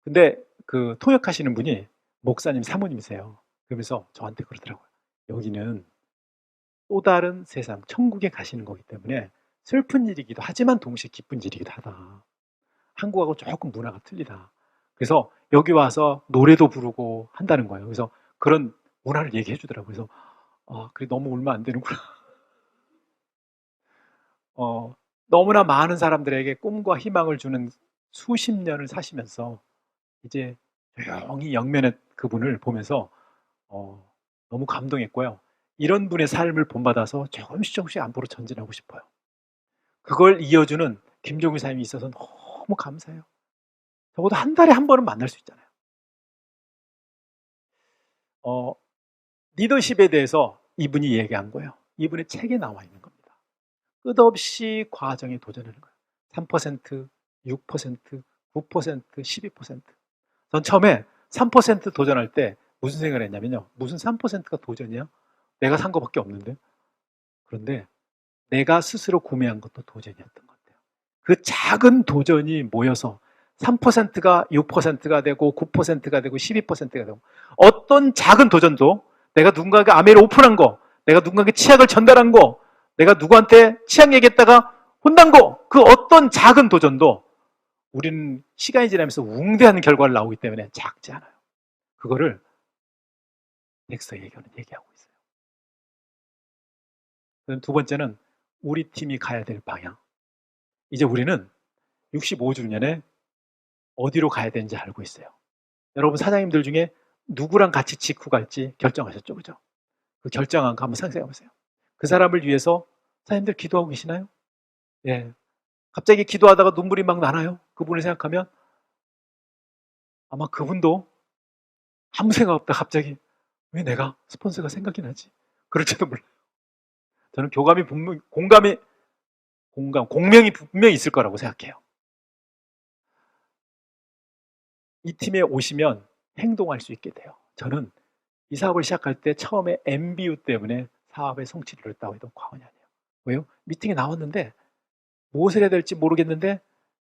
근데 그 통역하시는 분이 목사님 사모님이세요. 그러면서 저한테 그러더라고요. 여기는 또 다른 세상, 천국에 가시는 거기 때문에 슬픈 일이기도 하지만 동시에 기쁜 일이기도 하다. 한국하고 조금 문화가 틀리다. 그래서 여기 와서 노래도 부르고 한다는 거예요. 그래서 그런 문화를 얘기해 주더라고요. 그래서 그래 너무 울면 안 되는구나. 너무나 많은 사람들에게 꿈과 희망을 주는 수십 년을 사시면서 이제 조용히 영면의 그분을 보면서 너무 감동했고요. 이런 분의 삶을 본받아서 조금씩 앞으로 전진하고 싶어요. 그걸 이어주는 김종규 사님이 있어서 너무 감사해요. 적어도 한 달에 한 번은 만날 수 있잖아요. 리더십에 대해서 이분이 얘기한 거예요. 이분의 책에 나와 있는 겁니다. 끝없이 과정에 도전하는 거예요. 3%, 6%, 9%, 12%. 전 처음에 3% 도전할 때 무슨 생각을 했냐면요. 무슨 3%가 도전이야? 내가 산 거밖에 없는데. 그런데 내가 스스로 구매한 것도 도전이었던 것 같아요. 그 작은 도전이 모여서 3%가 6%가 되고 9%가 되고 12%가 되고 어떤 작은 도전도 내가 누군가에게 아메를 오픈한 거, 내가 누군가에게 치약을 전달한 거, 내가 누구한테 치약 얘기했다가 혼난 거, 그 어떤 작은 도전도 우리는 시간이 지나면서 웅대한 결과를 나오기 때문에 작지 않아요. 그거를 덱스터 얘기하고 있어요. 그럼 두 번째는 우리 팀이 가야 될 방향. 이제 우리는 65주년에 어디로 가야 되는지 알고 있어요. 여러분 사장님들 중에 누구랑 같이 직후 갈지 결정하셨죠, 그죠? 그 결정한 거 한번 상상해 보세요. 그 사람을 위해서 사장님들 기도하고 계시나요? 예. 갑자기 기도하다가 눈물이 막 나나요? 그분을 생각하면 아마 그분도 아무 생각 없다 갑자기 왜 내가 스폰서가 생각이 나지? 그럴지도 몰라요. 저는 공명이 분명히 있을 거라고 생각해요. 이 팀에 오시면 행동할 수 있게 돼요. 저는 이 사업을 시작할 때 처음에 MBU 때문에 사업의 성취를 이뤘다고 해도 과언이 아니에요. 왜요? 미팅에 나왔는데 무엇을 해야 될지 모르겠는데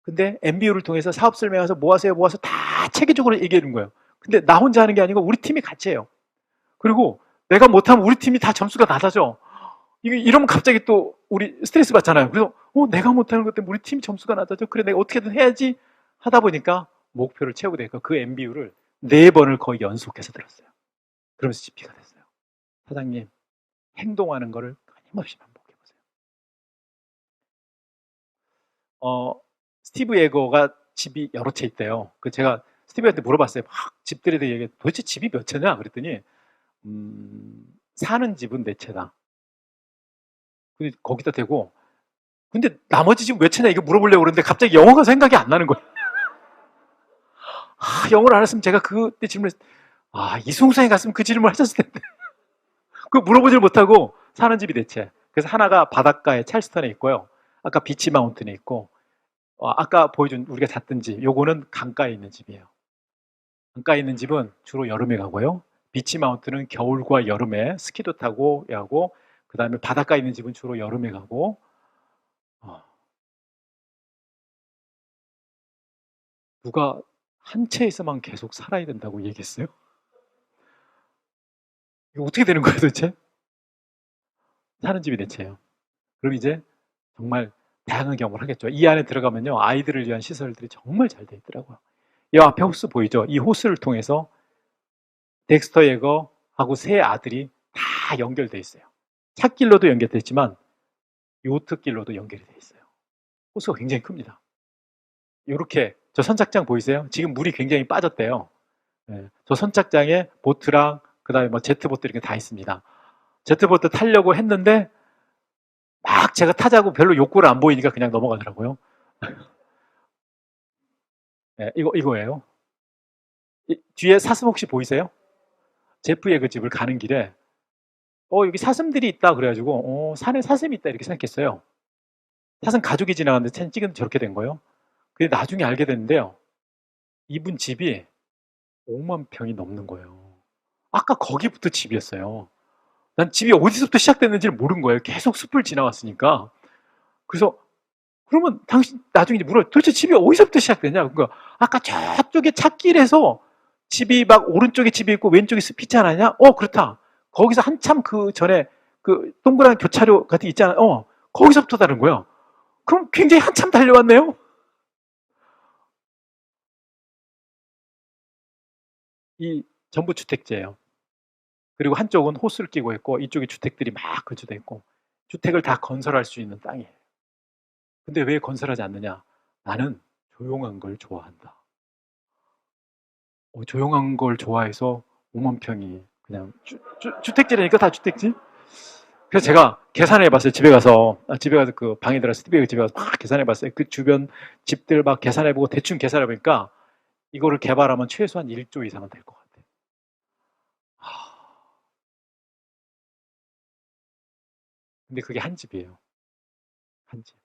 근데 MBU를 통해서 사업 설명해서 뭐 하세요 다 체계적으로 얘기해 준 거예요. 근데 나 혼자 하는 게 아니고 우리 팀이 같이 해요. 그리고 내가 못하면 우리 팀이 다 점수가 낮아져. 이러면 갑자기 또 우리 스트레스 받잖아요. 그래서 내가 못하는 것 때문에 우리 팀 점수가 낮아져. 그래 내가 어떻게든 해야지 하다 보니까 목표를 채우게 되니까 그 MBU를 4번을 거의 연속해서 들었어요. 그러면서 GP가 됐어요. 사장님, 행동하는 거를 끊임없이 반복해 보세요. 스티브 예거가 집이 여러 채 있대요. 제가 스티브한테 물어봤어요. 막 집들에 대해 얘기해. 도대체 집이 몇 채냐? 그랬더니 사는 집은 4채다. 거기다 대고 근데 나머지 집은 몇 채냐 이거 물어보려고 그러는데 갑자기 영어가 생각이 안 나는 거예요. 영어를 알았으면 제가 그때 질문했을 때 이승우 갔으면 그 질문을 하셨을 텐데 그거 물어보질 못하고 사는 집이 4채. 그래서 하나가 바닷가에 찰스턴에 있고요. 아까 비치 마운틴에 있고 아까 보여준 우리가 잤던 집, 요거는 강가에 있는 집이에요. 강가에 있는 집은 주로 여름에 가고요. 비치 마운트는 겨울과 여름에 스키도 타고 하고, 그 다음에 바닷가에 있는 집은 주로 여름에 가고. 어, 누가 한 채에서만 계속 살아야 된다고 얘기했어요? 이거 어떻게 되는 거예요 도대체? 사는 집이 대체예요. 그럼 이제 정말 다양한 경험을 하겠죠. 이 안에 들어가면요, 아이들을 위한 시설들이 정말 잘 돼 있더라고요. 이 앞에 호수 보이죠? 이 호수를 통해서 덱스터 예거하고 세 아들이 다 연결돼 있어요. 찻길로도 연결돼 있지만 요트길로도 연결이 돼 있어요. 호수가 굉장히 큽니다. 이렇게 저 선착장 보이세요? 지금 물이 굉장히 빠졌대요. 네, 저 선착장에 보트랑 그다음에 뭐 제트보트 이렇게 다 있습니다. 제트보트 타려고 했는데 막 제가 타자고 별로 욕구를 안 보이니까 그냥 넘어가더라고요. 네, 이거예요. 뒤에 사슴 혹시 보이세요? 제프의 그 집을 가는 길에 여기 사슴들이 있다 그래가지고 산에 사슴이 있다 이렇게 생각했어요. 사슴 가족이 지나갔는데 사진 찍은데 저렇게 된 거예요. 근데 나중에 알게 됐는데요, 이분 집이 5만 평이 넘는 거예요. 아까 거기부터 집이었어요. 난 집이 어디서부터 시작됐는지를 모른 거예요. 계속 숲을 지나왔으니까. 그래서 그러면 당신 나중에 이제 물어요. 도대체 집이 어디서부터 시작됐냐? 그러니까 아까 저쪽에 찻길에서 집이 막 오른쪽에 집이 있고 왼쪽에 숲이 있지 않았냐? 그렇다. 거기서 한참 그 전에 그 동그란 교차로 같은 게 있잖아요. 거기서부터 다른 거예요. 그럼 굉장히 한참 달려왔네요. 이 전부 주택지예요. 그리고 한쪽은 호수를 끼고 있고 이쪽에 주택들이 막 건조돼 있고, 주택을 다 건설할 수 있는 땅이에요. 근데 왜 건설하지 않느냐? 나는 조용한 걸 좋아한다. 조용한 걸 좋아해서 5만 평이 그냥 주택지라니까 다 주택지? 그래서 제가 계산해 봤어요. 집에 가서 그 방에 들어서 스티브의 집에 가서 막 계산해 봤어요. 그 주변 집들 막 계산해 보고 대충 계산해 보니까 이거를 개발하면 최소한 1조 이상은 될 것 같아요. 근데 그게 한 집이에요. 한 집.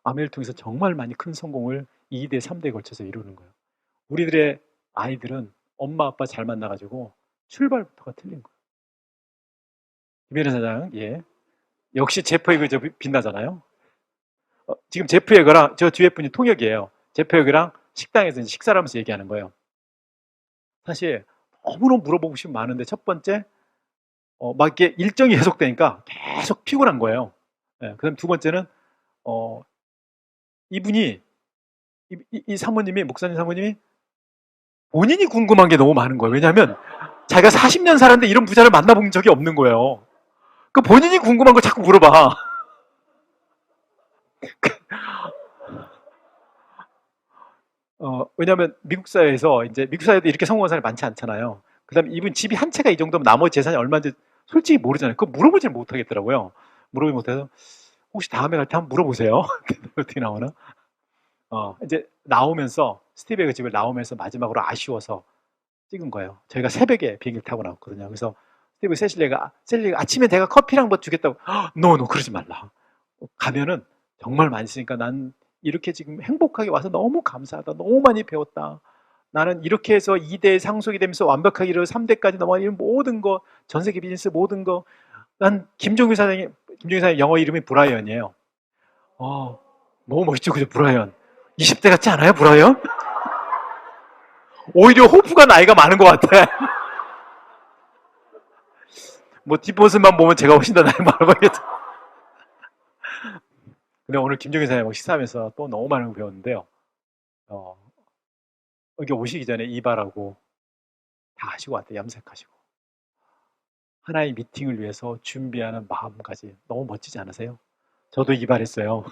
아메를 통해서 정말 많이 큰 성공을 2대, 3대에 걸쳐서 이루는 거예요. 우리들의 아이들은 엄마 아빠 잘 만나가지고 출발부터가 틀린 거예요. 김혜련 사장, 예. 역시 제프 에그 빛나잖아요. 지금 제프 에그랑 저 뒤에 분이 통역이에요. 제프 에그랑 식당에서 이제 식사를 하면서 얘기하는 거예요. 사실 너무너무 물어보고 싶은 많은데 첫 번째, 막 이렇게 일정이 계속되니까 계속 피곤한 거예요. 예, 그다음 두 번째는 어, 이분이 이 사모님이 목사님 사모님이 본인이 궁금한 게 너무 많은 거예요. 왜냐하면 자기가 40년 살았는데 이런 부자를 만나본 적이 없는 거예요. 그 본인이 궁금한 걸 자꾸 물어봐. 왜냐하면 미국 사회에서 이제 미국 사회도 이렇게 성공한 사람이 많지 않잖아요. 그다음에 이분 집이 한 채가 이 정도면 나머지 재산이 얼마인지 솔직히 모르잖아요. 그거 물어보질 못하겠더라고요. 물어보지 못해서 혹시 다음에 갈 때 한번 물어보세요. 어떻게 나오나? 이제 나오면서 스티브의 집을 나오면서 마지막으로 아쉬워서 찍은 거예요. 저희가 새벽에 비행기를 타고 나왔거든요. 그래서 스티브 세실리가 아침에 내가 커피랑 뭐 주겠다고. 노 그러지 말라. 가면은 정말 많이 쓰니까 난 이렇게 지금 행복하게 와서 너무 감사하다. 너무 많이 배웠다. 나는 이렇게 해서 2대 상속이 되면서 완벽하게 이르러 3대까지 넘어가는 모든 거, 전 세계 비즈니스 모든 거. 난 김종규 사장님 영어 이름이 브라이언이에요. 너무 멋있죠, 그죠, 브라이언. 20대 같지 않아요, 브라이언? 오히려 호프가 나이가 많은 것 같아. 뭐 뒷모습만 보면 제가 훨씬 더 나이 많아 보이겠죠. 근데 오늘 김종규 사장님하고 식사하면서 또 너무 많은 거 배웠는데요. 어, 여기 오시기 전에 이발하고 다 하시고 왔대요. 염색하시고. 하나의 미팅을 위해서 준비하는 마음까지 너무 멋지지 않으세요? 저도 이발했어요.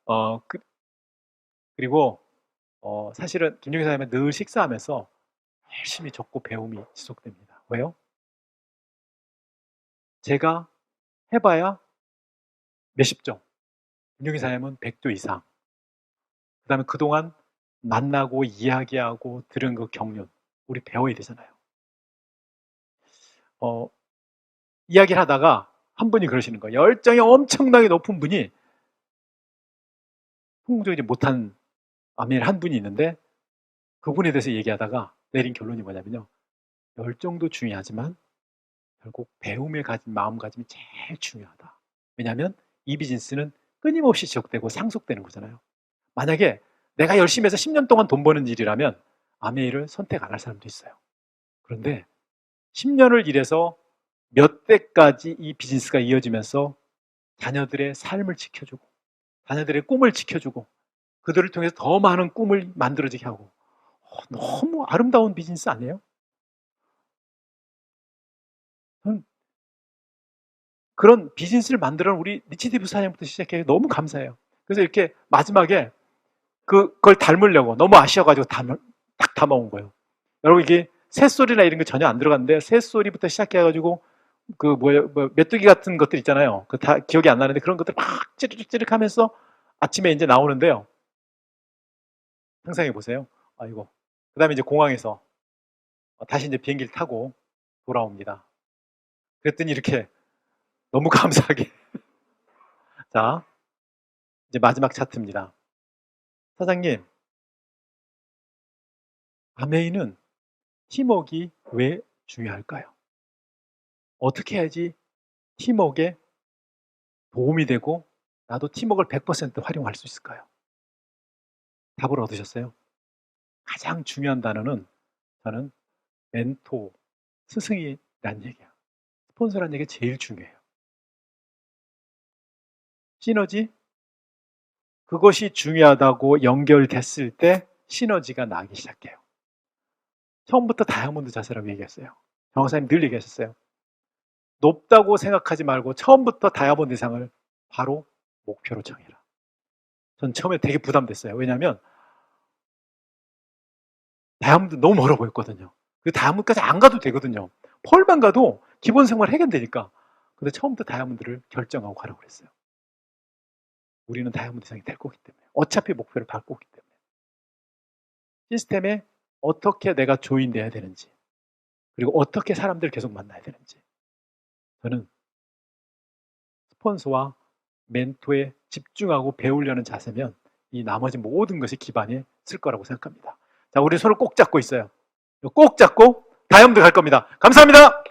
어, 그, 리고 사실은 김종규 사장님은 늘 식사하면서 열심히 적고 배움이 지속됩니다. 왜요? 제가 해봐야 몇십 조, 김종규 사장님은 100조 이상. 그 다음에 그동안 만나고 이야기하고 들은 그 경륜, 우리 배워야 되잖아요. 어, 이야기를 하다가 한 분이 그러시는 거예요. 열정이 엄청나게 높은 분이 성공적이지 못한 아메일 한 분이 있는데 그분에 대해서 얘기하다가 내린 결론이 뭐냐면요. 열정도 중요하지만 결국 배움에 가진 마음가짐이 제일 중요하다. 왜냐하면 이 비즈니스는 끊임없이 지속되고 상속되는 거잖아요. 만약에 내가 열심히 해서 10년 동안 돈 버는 일이라면 아메이를 선택 안 할 사람도 있어요. 그런데 10년을 일해서 몇 대까지 이 비즈니스가 이어지면서 자녀들의 삶을 지켜주고 자녀들의 꿈을 지켜주고 그들을 통해서 더 많은 꿈을 만들어지게 하고 너무 아름다운 비즈니스 아니에요? 그런 비즈니스를 만들어 우리 리치디브 사장부터 시작해 너무 감사해요. 그래서 이렇게 마지막에 그걸 닮으려고 너무 아쉬워가지고 딱 담아온 거예요. 여러분 이게 새소리나 이런 거 전혀 안 들어갔는데 새소리부터 시작해가지고 메뚜기 같은 것들 있잖아요. 그 다 기억이 안 나는데 그런 것들 막 찌르륵 하면서 아침에 이제 나오는데요. 상상해 보세요. 아이고. 그 다음에 이제 공항에서 다시 이제 비행기를 타고 돌아옵니다. 그랬더니 이렇게 너무 감사하게. 자, 이제 마지막 차트입니다. 사장님, 아메이는 팀워크가 왜 중요할까요? 어떻게 해야지 팀워크에 도움이 되고 나도 팀워크를 100% 활용할 수 있을까요? 답을 얻으셨어요? 가장 중요한 단어는 저는 멘토, 스승이라는 얘기야. 스폰서라는 얘기가 제일 중요해요. 시너지? 그것이 중요하다고 연결됐을 때 시너지가 나기 시작해요. 처음부터 다이아몬드 자세라고 얘기했어요. 정사님 늘 얘기하셨어요. 높다고 생각하지 말고 처음부터 다이아몬드 이상을 바로 목표로 정해라. 전 처음에 되게 부담됐어요. 왜냐하면 다이아몬드 너무 멀어 보였거든요. 그 다이아몬드까지 안 가도 되거든요. 펄만 가도 기본 생활 해결되니까. 근데 처음부터 다이아몬드를 결정하고 가라고 그랬어요. 우리는 다이아몬드 이상이 될 거기 때문에. 어차피 목표를 밟고 오기 때문에. 시스템에 어떻게 내가 조인돼야 되는지, 그리고 어떻게 사람들을 계속 만나야 되는지. 저는 스폰서와 멘토에 집중하고 배우려는 자세면 이 나머지 모든 것이 기반에 쓸 거라고 생각합니다. 자, 우리 손을 꼭 잡고 있어요. 꼭 잡고 다이아몬드 갈 겁니다. 감사합니다.